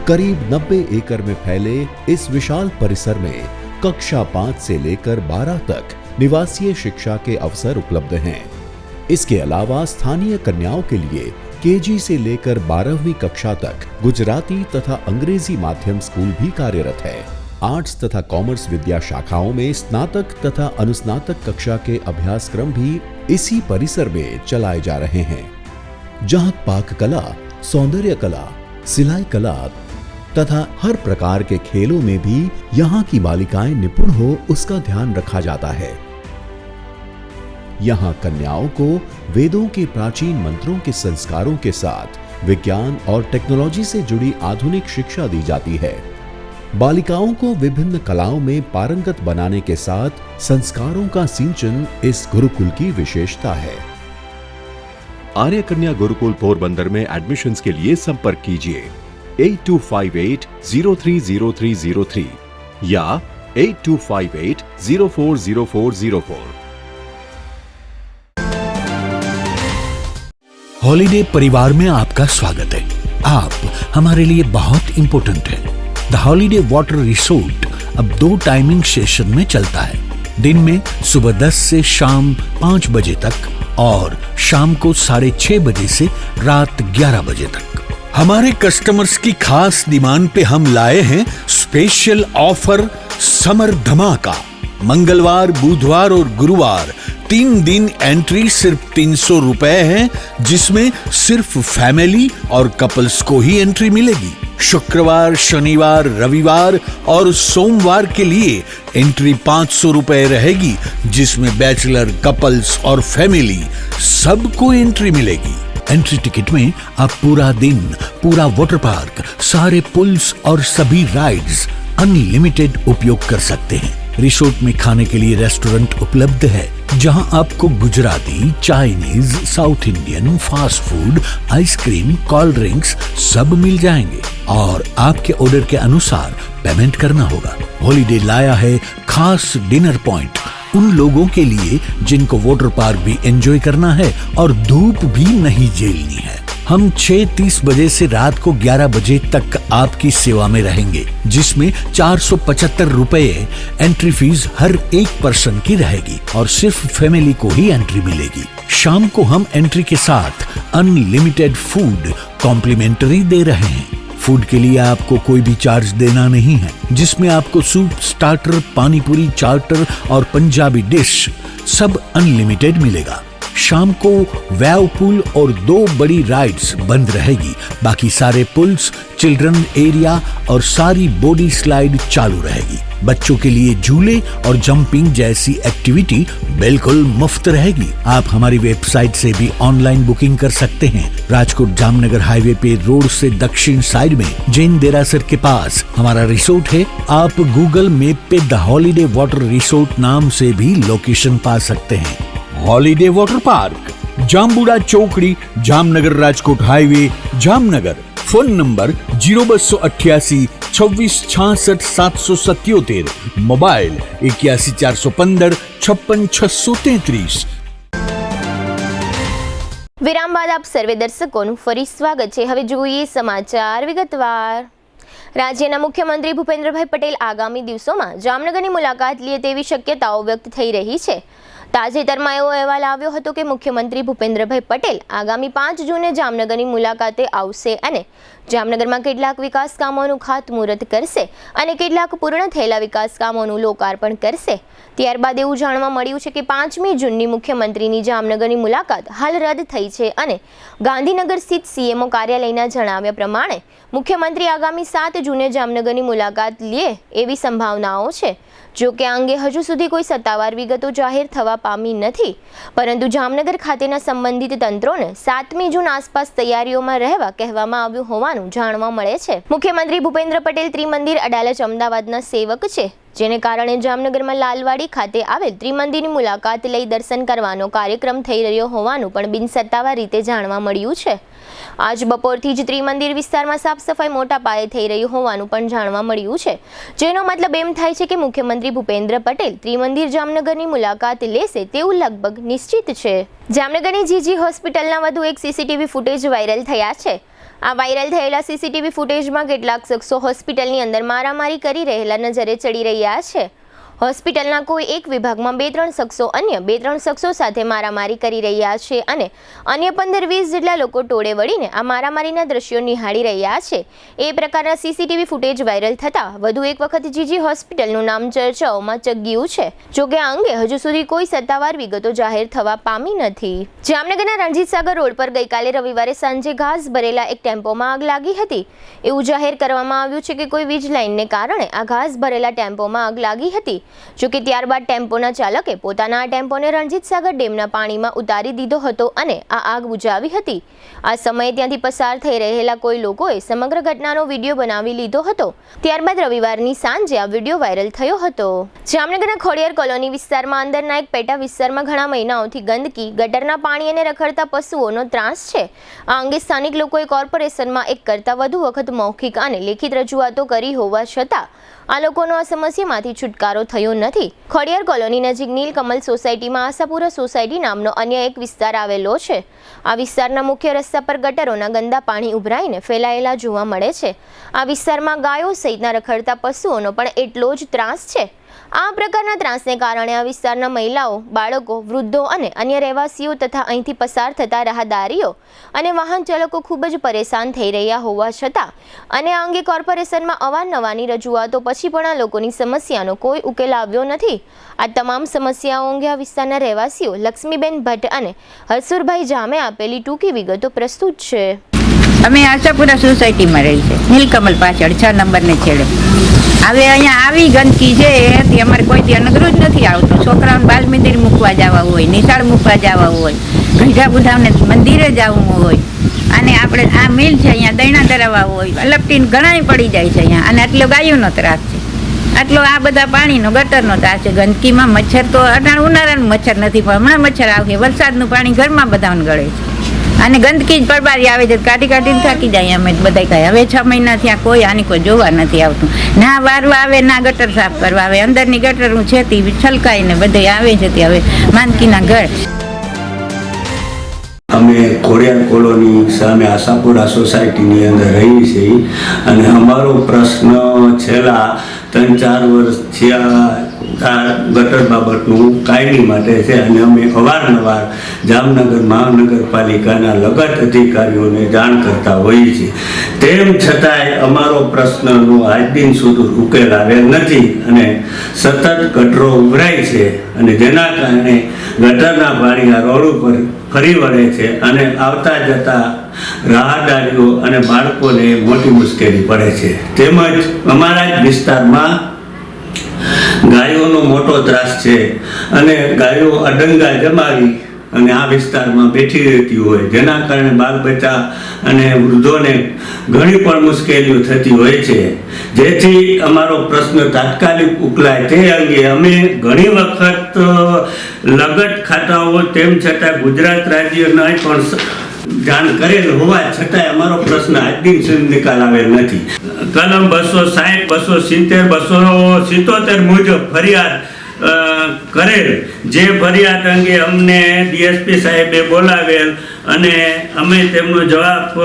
करीब 90 एकड़ में फैले इस विशाल परिसर में कक्षा 5 से लेकर 12 तक निवासीय शिक्षा के अवसर उपलब्ध हैं. इसके अलावा स्थानीय कन्याओं के लिए केजी से लेकर 12वीं कक्षा तक गुजराती तथा अंग्रेजी माध्यम स्कूल भी कार्यरत है. आर्ट्स तथा कॉमर्स विद्या शाखाओं में स्नातक तथा अनुस्नातक कक्षा के अभ्यासक्रम भी इसी परिसर में चलाए जा रहे हैं, जहां पाक कला, सौंदर्य कला, सिलाई कला तथा हर प्रकार के खेलों में भी यहाँ की बालिकाएं निपुण हो उसका ध्यान रखा जाता है. यहाँ कन्याओं को वेदों के प्राचीन मंत्रों के संस्कारों के साथ विज्ञान और टेक्नोलॉजी से जुड़ी आधुनिक शिक्षा दी जाती है. बालिकाओं को विभिन्न कलाओं में पारंगत बनाने के साथ संस्कारों का सिंचन इस गुरुकुल की विशेषता है. आर्य कन्या गुरुकुल पोरबंदर में एडमिशन्स के लिए संपर्क कीजिए 8258030303 या 8258040404. हॉलिडे परिवार में आपका स्वागत है. आप हमारे लिए बहुत इंपॉर्टेंट है. द हॉलिडे वाटर रिसोर्ट अब 2 टाइमिंग सेशन में चलता है. दिन में सुबह 10 से शाम 5 बजे तक और शाम को 6:30 बजे से रात 11 बजे तक. हमारे कस्टमर्स की खास डिमांड पे हम लाए हैं स्पेशल ऑफर समर धमाका. मंगलवार, बुधवार और गुरुवार 3 दिन एंट्री सिर्फ 300 रुपए है, जिसमें सिर्फ फैमिली और कपल्स को ही एंट्री मिलेगी. शुक्रवार, शनिवार, रविवार और सोमवार के लिए एंट्री 500 रुपए रहेगी, जिसमें बैचलर, कपल्स और फैमिली सबको एंट्री मिलेगी. एंट्री टिकट में आप पूरा दिन, पूरा वाटर पार्क, सारे पुल्स और सभी राइड्स अनलिमिटेड उपयोग कर सकते हैं. रिसोर्ट में खाने के लिए रेस्टोरेंट उपलब्ध है, जहां आपको Gujarati, Chinese, south Indian, fast food, ice cream, cold drinks सब मिल जाएंगे और आपके ऑर्डर के अनुसार पेमेंट करना होगा. हॉलिडे लाया है खास डिनर पॉइंट उन लोगों के लिए जिनको वाटर पार्क भी एंजॉय करना है और धूप भी नहीं झेलनी है. हम 6:30 बजे से रात को 11 बजे तक आपकी सेवा में रहेंगे, जिसमें 475 रुपए एंट्री फीस हर एक पर्सन की रहेगी और सिर्फ फैमिली को ही एंट्री मिलेगी. शाम को हम एंट्री के साथ अनलिमिटेड फूड कॉम्प्लीमेंट्री दे रहे हैं. फूड के लिए आपको कोई भी चार्ज देना नहीं है, जिसमें आपको सूप, स्टार्टर, पानी पूरी, चार्टर और पंजाबी डिश सब अनलिमिटेड मिलेगा. शाम को वेव पूल और 2 बड़ी राइड्स बंद रहेगी. बाकी सारे पुल्स, चिल्ड्रन एरिया और सारी बॉडी स्लाइड चालू रहेगी. बच्चों के लिए झूले और जंपिंग जैसी एक्टिविटी बिल्कुल मुफ्त रहेगी. आप हमारी वेबसाइट से भी ऑनलाइन बुकिंग कर सकते हैं. राजकोट जामनगर हाईवे पे रोड से दक्षिण साइड में जैन देरासर के पास हमारा रिसोर्ट है. आप गूगल मैप पे द हॉलिडे वाटर रिसोर्ट नाम से भी लोकेशन पा सकते हैं. हॉलिडे वाटर पार्क, जामबुड़ा चौकड़ी, Jamnagar Rajkot highway, Jamnagar. Phone number 0288 26 66 777. Mobile 81 415 56 633. વિરામ બાદ આપ સર્વે દર્શકોનું ફરી સ્વાગત છે. હવે જોઈએ સમાચાર વિગતવાર. રાજ્યના મુખ્યમંત્રી ભૂપેન્દ્રભાઈ પટેલ આગામી દિવસોમાં જામનગરની મુલાકાત લે તેવી શક્યતાઓ વ્યક્ત થઈ રહી છે. તાજેતરમાં એવો અહેવાલ આવ્યો હતો કે મુખ્યમંત્રી ભૂપેન્દ્રભાઈ પટેલ આગામી 5 જૂને જામનગરની મુલાકાતે આવશે અને જામનગરમાં કેટલાક વિકાસ કામોનું ખાતમુહૂર્ત કરશે અને કેટલાક પૂર્ણ થયેલા વિકાસ કામોનું લોકાર્પણ કરશે. ત્યારબાદ એવું જાણવા મળ્યું છે કે 5મી જૂનની મુખ્યમંત્રીની જામનગરની મુલાકાત હાલ રદ થઈ છે અને ગાંધીનગર સ્થિત સીએમઓ કાર્યાલયના જણાવ્યા પ્રમાણે મુખ્યમંત્રી આગામી 7 જૂને જામનગરની મુલાકાત લે એવી સંભાવનાઓ છે. જો કે આ અંગે હજુ સુધી કોઈ સત્તાવાર વિગતો જાહેર થવા પામી નથી, પરંતુ જામનગર ખાતેના સંબંધિત તંત્રોને 7મી જૂન આસપાસ તૈયારીઓમાં રહેવા કહેવામાં આવ્યું હોવાનું જાણવા મળે છે. મુખ્યમંત્રી ભૂપેન્દ્ર પટેલ ત્રિમંદિર અડાલજ અમદાવાદના સેવક છે, જેને કારણે જામનગરમાં લાલવાડી ખાતે આવેલ ત્રિમંદિરની મુલાકાત લઈ દર્શન કરવાનો કાર્યક્રમ થઈ રહ્યો હોવાનું પણ બિનસત્તાવાર રીતે જાણવા મળ્યું છે. આજ બપોરથી જ ત્રિમંદિર વિસ્તારમાં સાફ સફાઈ મોટા પાયે થઈ રહી હોવાનું પણ જાણવા મળ્યું છે, જેનો મતલબ એમ થાય છે કે મુખ્યમંત્રી ભૂપેન્દ્ર પટેલ ત્રિમંદિર જામનગરની મુલાકાત લેશે તેવું લગભગ નિશ્ચિત છે. જામનગરની જીજી હોસ્પિટલના વધુ એક સીસીટીવી ફૂટેજ વાયરલ થયા છે. આ વાયરલ થયેલા સીસીટીવી ફૂટેજમાં કેટલાક શખ્સો હોસ્પિટલની અંદર મારામારી કરી રહેલા નજરે ચડી રહ્યા છે. હોસ્પિટલના કોઈ એક વિભાગમાં 2-3 શખ્સો અન્ય 2-3 શખ્સો સાથે મારામારી કરી રહ્યા છે અને અન્ય 15-20 જેટલા લોકો ટોળે વળીને આ મારામારીના દ્રશ્યો નિહાળી રહ્યા છે. એ પ્રકારના સીસીટીવી ફૂટેજ વાયરલ થતાં વધુ એક વખત જીજી હોસ્પિટલનું નામ ચર્ચાઓમાં ચગ્યું છે. જોકે આ અંગે હજુ સુધી કોઈ સત્તાવાર વિગતો જાહેર થવા પામી નથી. જામનગરના રણજીત સાગર રોડ પર ગઈકાલે રવિવારે સાંજે ઘાસ ભરેલા એક ટેમ્પોમાં આગ લાગી હતી. એવું જાહેર કરવામાં આવ્યું છે કે કોઈ વીજ લાઇનને કારણે આ ઘાસ ભરેલા ટેમ્પોમાં આગ લાગી હતી. જોકે ત્યારબાદ ટેમ્પોના ચાલકે પોતાના આ ટેમ્પોને રણજીત સાગર ડેમના પાણીમાં ઉતારી દીધો હતો અને આ આગ બુઝાવી હતી. આ સમયે ત્યાંથી પસાર થઈ રહેલા કોઈ લોકોએ સમગ્ર ઘટનાનો વિડીયો બનાવી લીધો હતો. ત્યારબાદ રવિવારની સાંજે આ વિડીયો વાયરલ થયો હતો. જામનગરના ખોડિયાર કોલોની વિસ્તારમાં અંદરના એક પેટા વિસ્તારમાં ઘણા મહિનાઓથી ગંદકી, ગટરના પાણી અને રખડતા પશુઓનો ત્રાસ છે. આ અંગે સ્થાનિક લોકોએ કોર્પોરેશનમાં એક કરતાં વધુ વખત મૌખિક અને લેખિત રજૂઆતો કરી હોવા છતાં આ લોકોનો આ સમસ્યામાંથી છુટકારો થયો નથી. ખોડિયાર કોલોની નજીક નીલકમલ સોસાયટીમાં આશાપુરા સોસાયટી નામનો અન્ય એક વિસ્તાર આવેલો છે. આ વિસ્તારના મુખ્ય રસ્તા પર ગટરોના ગંદા પાણી ઉભરાઈને ફેલાયેલા જોવા મળે છે. આ વિસ્તારમાં ગાયો સહિતના રખડતા પશુઓનો પણ એટલો જ ત્રાસ છે. આ પ્રકારના ત્રાસને કારણે આ વિસ્તારના મહિલાઓ, બાળકો, વૃદ્ધો અને અન્ય રહેવાસીઓ તથા અહીંથી પસાર થતા રાહદારીઓ અને વાહન ચાલકો ખૂબ જ પરેશાન થઈ રહ્યા હોવા છતાં અને આ અંગે કોર્પોરેશનમાં અવારનવારની રજૂઆતો પછી પણ આ લોકોની સમસ્યાનો કોઈ ઉકેલ આવ્યો નથી. આ તમામ સમસ્યાઓ અંગે આ વિસ્તારના રહેવાસીઓ લક્ષ્મીબેન ભટ્ટ અને હરસુરભાઈ જામે આપેલી ટૂંકી વિગતો પ્રસ્તુત છે. અમે આશાપુરા સોસાયટીમાં રહી છે, નીલકમલ પાછળ 6 નંબરને છેડે. હવે અહીંયા આવી ગંદકી છે તે અમારે કોઈ ત્યાં નગરું જ નથી આવતું. છોકરાઓને બાલ મંદિર મૂકવા જવા હોય, નિશાળ મૂકવા જવા હોય, ગઢા બુધાઓને મંદિરે જવું હોય, અને આપણે આ મિલ છે અહીંયા દૈણા ધરાવવા હોય, અલપટીને ઘણાય પડી જાય છે અહીંયા. અને આટલો ગાયોનો ત્રાસ છે, આટલો આ બધા પાણીનો ગટરનો ત્રાસ છે. ગંદકીમાં મચ્છર તો અટાણ ઉનાળાનું મચ્છર નથી, પણ હમણાં મચ્છર આવશે. વરસાદનું પાણી ઘરમાં બધાને ગળે છે અને ગંદકી જ પરબારી આવે છે. કાઢીને થાકી જાય અમે બધા કહે. હવે 6 મહિના થયા કોઈ આની કોઈ જોવા નથી આવતું. ના વારવા આવે, ના ગટર સાફ કરવા આવે. અંદરની ગટરું છે તે છલકાઈને બધે આવે છે તે હવે માનકીના ઘર. અમે ખોડિયાર કોલોની સામે આશાપુરા સોસાયટીની અંદર રહીએ છીએ અને અમારો પ્રશ્ન છેલ્લા 3-4 વર્ષ થયા આ ગટર બાબતનું કાયમી માટે છે અને અમે અવારનવાર જામનગર મહાનગરપાલિકાના લગત અધિકારીઓને જાણ કરતા હોઈએ છીએ. તેમ છતાંય અમારો પ્રશ્નનો આજ દિન સુધી ઉકેલ આવેલ નથી અને સતત ગટરો ઉભરાય છે અને જેના કારણે ગટરના પાણી આ રોડ ઉપર ફરી વળે છે અને આવતા જતા રાહદારીઓ અને બાળકોને મોટી મુશ્કેલી પડે છે. તેમજ અમારા જ વિસ્તારમાં ગાયોનો મોટો ત્રાસ છે અને ગાયો અડંગા જમાવી અને આ વિસ્તારમાં બેઠી રહેતી હોય, જેના કારણે બાળ બચ્ચા અને વૃદ્ધોને ઘણી પણ મુશ્કેલીઓ થતી હોય છે. જેથી અમારો પ્રશ્ન તાત્કાલિક ઉકેલાય તે અંગે અમે ઘણી વખત લગત ખાતાઓ તેમ છતાં ગુજરાત રાજ્યના પણ જાણ કરેલ હોવા છતાંય અમારો પ્રશ્ન આજ દિન સુધી નિકાલ આવેલ નથી. કલમ 260, 270, 277 મુજબ ફરિયાદ કરેલ, જે ફરિયાદ અંગે અમને ડીએસપી સાહેબે બોલાવેલ અને અમે તેમનો જવાબ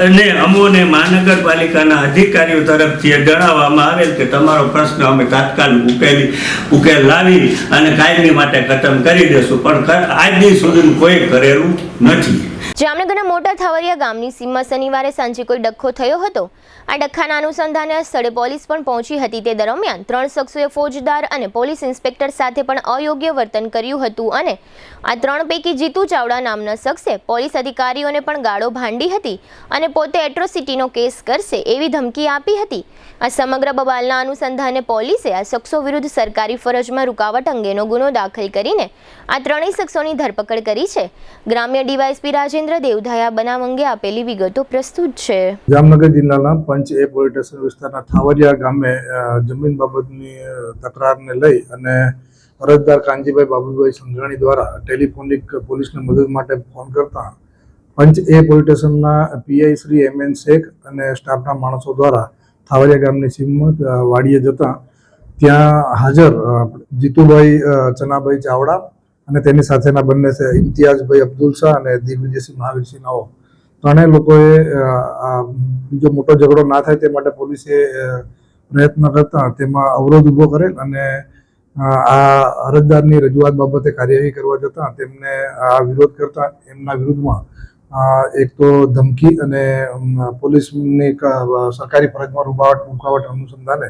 અને અમોને મહાનગરપાલિકાના અધિકારીઓ તરફથી જણાવવામાં આવેલ કે તમારો પ્રશ્ન અમે તાત્કાલિક ઉકેલ લાવી અને કાયમી માટે ખતમ કરી દેશું, પણ આજ દી સુધી કોઈ કરેલું નથી. જામનગરના મોટા થાવરિયા ગામની સીમમાં શનિવારે સાંજે કોઈ ડખ્ખો થયો હતો. આ ડખ્ખાના અનુસંધાને સ્થળે પોલીસ પણ પહોંચી હતી. તે દરમિયાન 3 શખ્સોએ ફોજદાર અને પોલીસ ઇન્સ્પેક્ટર સાથે પણ અયોગ્ય વર્તન કર્યું હતું અને આ 3 પૈકી જીતુ ચાવડા નામના શખ્સે પોલીસ અધિકારીઓને પણ ગાળો ભાંડી હતી અને પોતે એટ્રોસિટીનો કેસ કરશે એવી ધમકી આપી હતી. આ સમગ્ર બબાલના અનુસંધાને પોલીસે આ શખ્સો વિરુદ્ધ સરકારી ફરજમાં રૂકાવટ અંગેનો ગુનો દાખલ કરીને આ 3 શખ્સોની ધરપકડ કરી છે. ગ્રામ્ય ડીવાયએસપી રાજેન્દ્ર દેવધાયા બનાવ અંગે આપેલી વિગતો પ્રસ્તુત છે. જામનગર જિલ્લાના પંચ એ પોલીસ સ્ટેશન વિસ્તારના થાવરિયા ગામે જમીન બાબતની તકરારને લઈ અને અરજદાર કાનજીભાઈ બાબુભાઈ સંઘાણી દ્વારા ટેલિફોનિક પોલીસને મદદ માટે ફોન કરતા પંચ એ પોલીસ સ્ટેશનના પીઆઈ શ્રી એમએન શેખ અને સ્ટાફના માણસો દ્વારા થાવરિયા ગામની સીમમાં વાડીએ જતા ત્યાં હાજર જીતુભાઈ ચનાભાઈ ચાવડા અને તેની સાથેના બંને છે ઇમ્તિયાઝભાઈ અબ્દુલ શાહ અને દિગ્વિજયસિંહ મહાવીરસિંહ નાઓ, ત્રણેય લોકોએ બીજો મોટો ઝઘડો ના થાય તે માટે પોલીસે પ્રયત્ન કરતા તેમાં અવરોધ ઊભો કરેલ અને આ અરજદારની રજૂઆત બાબતે કાર્યવાહી કરવા જતાં તેમને આ વિરોધ કરતા એમના વિરુદ્ધમાં એક તો ધમકી અને પોલીસની સરકારી ફરજમાં રૂકાવટ અનુસંધાને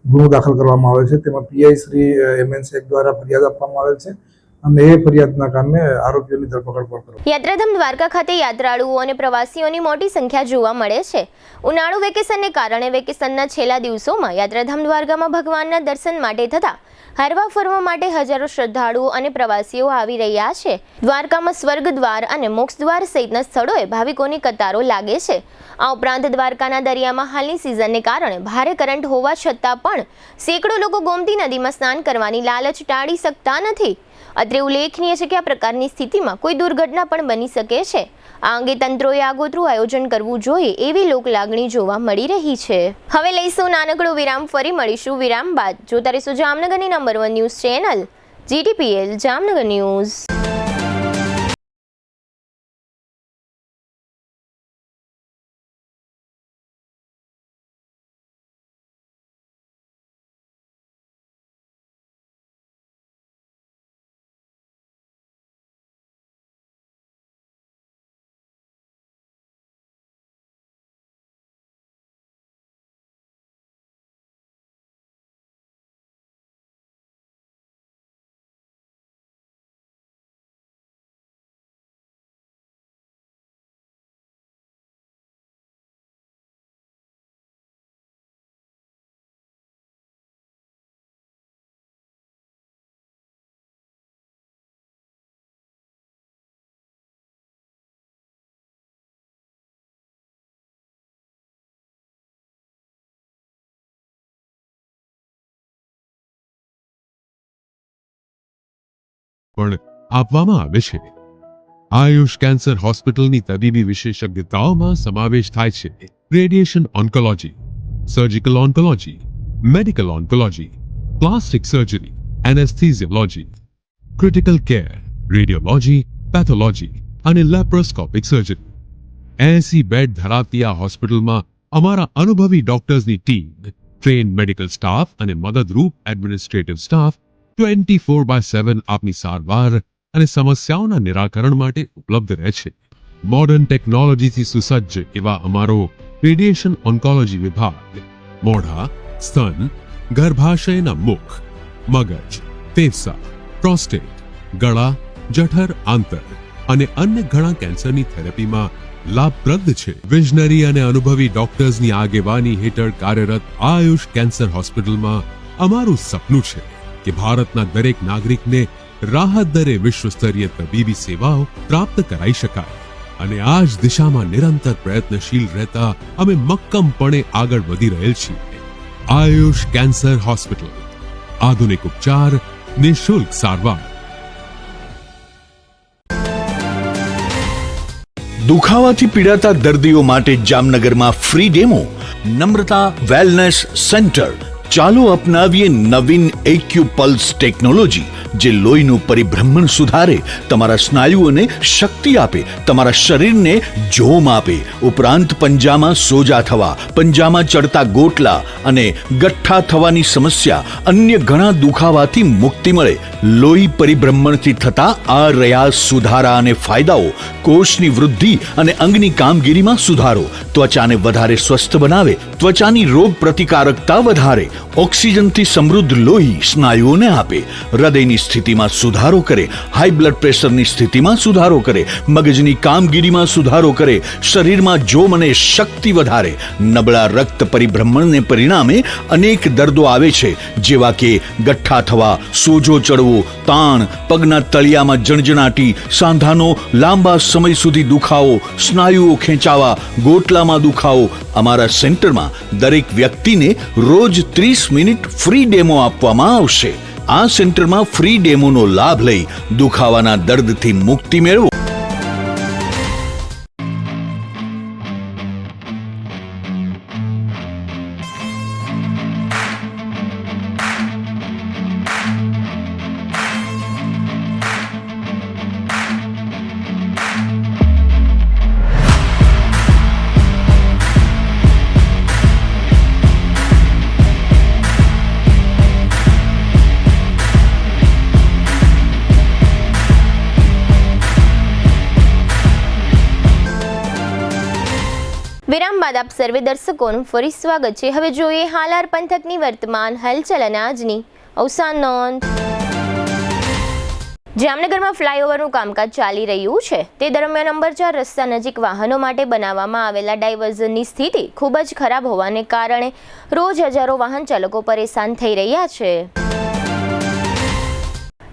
ગુનો દાખલ કરવામાં આવે છે. તેમાં પીઆઈ શ્રી એમએન શેખ દ્વારા ફરિયાદ આપવામાં આવેલ છે અને એ ફરિયાદના કારણે આરોપીઓની ધરપકડ પણ કરવામાં. યાત્રાધામ દ્વારકા ખાતે યાત્રાળુઓ અને પ્રવાસીઓની મોટી સંખ્યા જોવા મળે છે. ઉનાળુ વેકેશનને કારણે વેકેશનના છેલ્લા દિવસોમાં યાત્રાધામ દ્વારકામાં ભગવાનના દર્શન માટે થતા હરવા ફરવા માટે હજારો શ્રદ્ધાળુઓ અને પ્રવાસીઓ આવી રહ્યા છે. દ્વારકામાં સ્વર્ગ દ્વાર અને મોક્ષ દ્વાર સહિતના સ્થળોએ ભાવિકોની કતારો લાગે છે. આ ઉપરાંત દ્વારકાના દરિયામાં હાલની સિઝનને કારણે ભારે કરંટ હોવા છતાં પણ સેંકડો લોકો ગોમતી નદીમાં સ્નાન કરવાની લાલચ ટાળી શકતા નથી. અત્રે ઉલ્લેખનીય છે કે આ પ્રકારની સ્થિતિમાં કોઈ દુર્ઘટના પણ બની શકે છે. આ અંગે તંત્રોએ આગોતરું આયોજન કરવું જોઈએ એવી લોક લાગણી જોવા મળી રહી છે. હવે લઈશું નાનકડો વિરામ, ફરી મળીશું વિરામ બાદ. જોતા રહીશું જામનગરની number 1 news channel GTPL Jamnagar news. પણ આપવામાં આવે છે. આયુષ કેન્સર હોસ્પિટલની તબીબી વિશેષજ્ઞતાઓમાં સમાવેશ થાય છે radiation oncology, surgical oncology, medical oncology, plastic surgery, anaesthesiology, critical care, radiology, pathology અને લેપ્રોસ્કોપિક સર્જરી. 80 બેડ ધરાવતી આ હોસ્પિટલમાં અમારા અનુભવી ડોક્ટર્સની ટીમ, ટ્રેન મેડિકલ સ્ટાફ અને મદદરૂપ એડમિનિસ્ટ્રેટિવ સ્ટાફ 24/7 આપની સારવાર અને સમસ્યાઓના નિરાકરણ માટે ઉપલબ્ધ રહે છે. મોડર્ન ટેકનોલોજીથી સુસજ્જ એવા અમારો રેડિયેશન ઓન્કોલોજી વિભાગ મોઢા, સ્તન, ગર્ભાશયના મુખ, મગજ, ફેફસા, પ્રોસ્ટેટ, ગળા, જઠર, આંતર અને અન્ય ઘણા કેન્સરની થેરેપીમાં લાભપ્રદ છે. વિઝનરી અને અનુભવી ડોક્ટર્સની આગેવાની હેઠળ કાર્યરત આયુષ કેન્સર હોસ્પિટલમાં અમારું સપનું છે કે ભારતના દરેક નાગરિકને રાહત દરે વિશ્વસ્તરીય તબીબી સેવાઓ પ્રાપ્ત કરાઈ શકાય અને આ જ દિશામાં નિરંતર પ્રયત્નશીલ રહેતા અમે મક્કમપણે આગળ વધી રહેલ છીએ. આયુષ કેન્સર હોસ્પિટલ, આધુનિક ઉપચાર, નિઃશુલ્ક સારવાર. દુખાવાથી પીડાતા દર્દીઓ માટે જામનગરમાં ફ્રી ડેમો. નમ્રતા વેલનેસ સેન્ટર, ચાલો અપનાવીએ નવીન એક્યુ પલ્સ ટેકનોલોજી, જે લોહીનું પરિભ્રમણ સુધારે, તમારા સ્નાયુઓને શક્તિ આપે, તમારા શરીરને જોમ આપે, ઉપરાંત પંજામાં સોજા થવા, પંજામાં ચડતા ગોટલા અને ગઠ્ઠા થવાની સમસ્યા, અન્ય ઘણા દુખાવાથી મુક્તિ મળે. લોહી પરિભ્રમણથી થતા આ રહ્યા સુધારા અને ફાયદાઓ: કોષની વૃદ્ધિ અને અંગની કામગીરીમાં સુધારો, ત્વચાને વધારે સ્વસ્થ બનાવે, ત્વચાની રોગ પ્રતિકારકતા વધારે, ઓક્સિજનથી સમૃદ્ધ લોહી સ્નાયુઓને આપે, હૃદયની સ્થિતિમાં સુધારો કરે, હાઈ બ્લડ પ્રેશરની સ્થિતિમાં સુધારો કરે, મગજની કામગીરીમાં સુધારો કરે, શરીરમાં જોમ અને શક્તિ વધારે. નબળા રક્ત પરિભ્રમણને પરિણામે અનેક દર્દો આવે છે, જેવા કે ગઠ્ઠા થવા, સોજો ચડવો, તાણ, પગના તળિયામાં જણજણાટી, સાંધાનો લાંબા સમય સુધી દુખાવો, સ્નાયુઓ ખેંચાવા, ગોટલામાં દુખાવો. અમારા સેન્ટરમાં દરેક વ્યક્તિને રોજ 30 મિનિટ ફ્રી ડેમો આપવામાં આવશે. આ સેન્ટરમાં ફ્રી ડેમોનો લાભ લઈ દુખાવાના દર્દથી મુક્તિ મેળવો. વિરામ બાદ આપ સર્વે દર્શકોનું ફરી સ્વાગત છે. હવે જોઈએ હાલાર પંથકની વર્તમાન હલચલ અને આજની અવસાન નોંધ. જામનગરમાં ફ્લાયઓવરનું કામકાજ ચાલી રહ્યું છે, તે દરમિયાન નંબર 4 રસ્તા નજીક વાહનો માટે બનાવવામાં આવેલા ડાયવર્ઝનની સ્થિતિ ખૂબ જ ખરાબ હોવાને કારણે રોજ હજારો વાહન ચાલકો પરેશાન થઈ રહ્યા છે.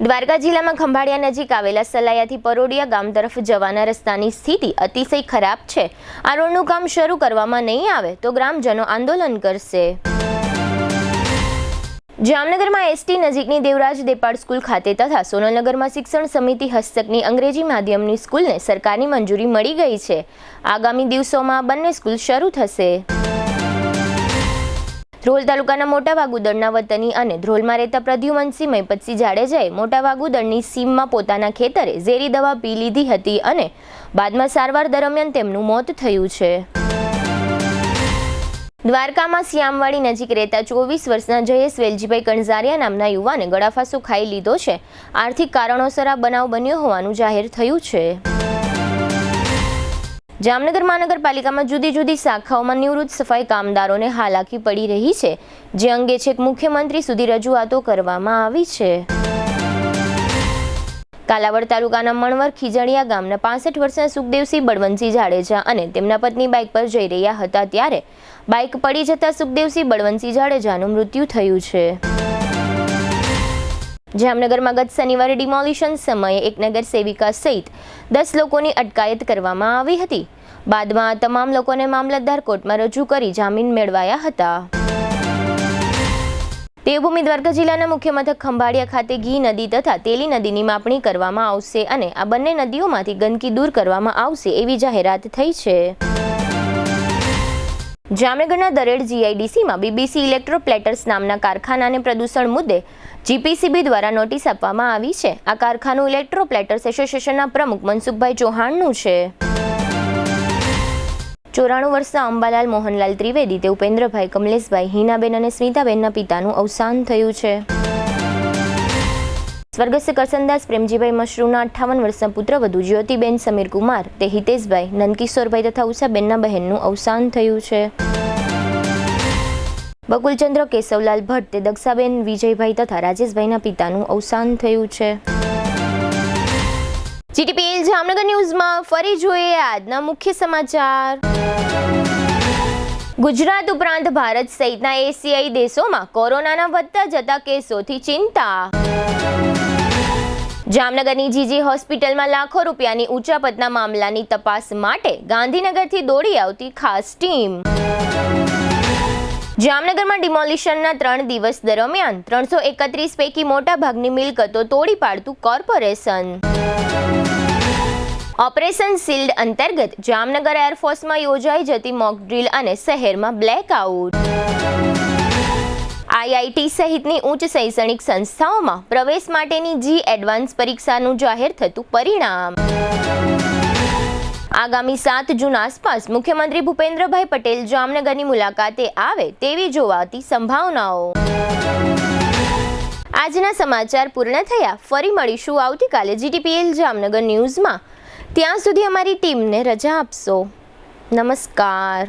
દ્વારકા જિલ્લામાં ખંભાળિયા નજીક આવેલા સલાયાથી પરોડિયા ગામ તરફ જવાના રસ્તાની સ્થિતિ અતિશય ખરાબ છે. આ રોડનું કામ શરૂ કરવામાં નહીં આવે તો ગ્રામજનો આંદોલન કરશે. જામનગરમાં એસટી નજીકની દેવરાજ દેપાડ સ્કૂલ ખાતે તથા સોનલનગરમાં શિક્ષણ સમિતિ હસ્તકની અંગ્રેજી માધ્યમની સ્કૂલને સરકારની મંજૂરી મળી ગઈ છે. આગામી દિવસોમાં બંને સ્કૂલ શરૂ થશે. ધ્રોલ તાલુકાના મોટા વાગુદળના વતની અને ધ્રોલમાં રહેતા પ્રદ્યુમનસિંહ મહિપતસિંહ જાડેજાએ મોટા વાગુદળની સીમમાં પોતાના ખેતરે ઝેરી દવા પી લીધી હતી અને બાદમાં સારવાર દરમિયાન તેમનું મોત થયું છે. દ્વારકામાં શ્યામવાડી નજીક રહેતા 24 વર્ષના જયેશ વેલજીભાઈ કણઝારિયા નામના યુવાને ગળાફાંસો ખાઈ લીધો છે. આર્થિક કારણોસર આ બનાવ બન્યો હોવાનું જાહેર થયું છે. જામનગર મહાનગરપાલિકામાં જુદી જુદી શાખાઓમાં નિવૃત્ત સફાઈ કામદારોને હાલાકી પડી રહી છે, જે અંગે છેક મુખ્યમંત્રી સુધી રજૂઆતો કરવામાં આવી છે. કાલાવડ તાલુકાના મણવર ખીજણીયા ગામના 65 વર્ષના સુખદેવસિંહ બળવંતસિંહ જાડેજા અને તેમના પત્ની બાઇક પર જઈ રહ્યા હતા ત્યારે બાઇક પડી જતા સુખદેવસિંહ બળવંતસિંહ જાડેજાનું મૃત્યુ થયું છે. જામનગરમાં ગત શનિવારે ડિમોલિશન સમયે એક નગર સેવિકા સહિત 10 લોકોની અટકાયત કરવામાં આવી હતી. બાદમાં તમામ લોકોને મામલતદાર કોર્ટમાં રજૂ કરી જામીન મેળવાયા હતા. દેવભૂમિ દ્વારકા જિલ્લાના મુખ્ય મથક ખંભાળિયા ખાતે ઘી નદી તથા તેલી નદીની માપણી કરવામાં આવશે અને આ બંને નદીઓમાંથી ગંદકી દૂર કરવામાં આવશે એવી જાહેરાત થઈ છે. જામનગરના દરેડ જીઆઈડીસીમાં બીબીસી ઇલેક્ટ્રોપ્લેટર્સ નામના કારખાનાને પ્રદૂષણ મુદ્દે જીપીસીબી દ્વારા નોટિસ આપવામાં આવી છે. આ કારખાનું ઇલેક્ટ્રોપ્લેટર્સ એસોસિએશનના પ્રમુખ મનસુખભાઈ ચૌહાણનું છે. 94 વર્ષના અંબાલાલ મોહનલાલ ત્રિવેદી, તે ઉપેન્દ્રભાઈ, કમલેશભાઈ, હિનાબેન અને સ્મિતાબેનના પિતાનું અવસાન થયું છે. સ્વર્ગસ્થ કરસનદાસ પ્રેમજીભાઈ મશરૂના 58 વર્ષના પુત્રવધુ જ્યોતિબેન સમીરકુમાર, તે હિતેશભાઈ, નંદકિશોરભાઈ તથા ઉષાબેનના બહેનનું અવસાન થયું છે. બકુલચંદ્ર કેશવલાલ ભટ્ટ, તે દક્ષાબેન, વિજયભાઈ તથા રાજેશભાઈના પિતાનું અવસાન થયું છે. જીટીપીએલ જામનગર ન્યૂઝમાં ફરી જોઈએ આજના મુખ્ય સમાચાર. ગુજરાત ઉપરાંત ભારત સહિતના એશિયાઈ દેશોમાં કોરોનાના વધતા જતા કેસોથી ચિંતા. જામનગરની જીજી હોસ્પિટલમાં લાખો રૂપિયાની ઉચાપતના મામલાની તપાસ માટે ગાંધીનગરથી દોડી આવતી ખાસ ટીમ. જામનગરમાં ડિમોલિશનના 3 દિવસ દરમિયાન 331 પૈકી મોટા ભાગની મિલકતો તોડી પાડતું કોર્પોરેશન. ઓપરેશન શિલ્ડ અંતર્ગત જામનગર એરફોર્સમાં યોજાઈ જતી મોક ડ્રીલ અને શહેરમાં બ્લેકઆઉટ. IIT સહિતની ઉચ્ચ શૈક્ષણિક સંસ્થાઓમાં પ્રવેશ માટેની જી એડવાન્સ પરીક્ષાનું જાહેર થતું પરિણામ. આગામી 7 જૂન આસપાસ મુખ્યમંત્રી ભૂપેન્દ્રભાઈ પટેલ જામનગરની મુલાકાતે આવે તેવી જોવાતી સંભાવનાઓ. આજના સમાચાર પૂર્ણ થયા. ફરી મળીશું આવતીકાલે GTPL જામનગર ન્યૂઝમાં. ત્યાં સુધી અમારી ટીમને રજા આપશો. નમસ્કાર.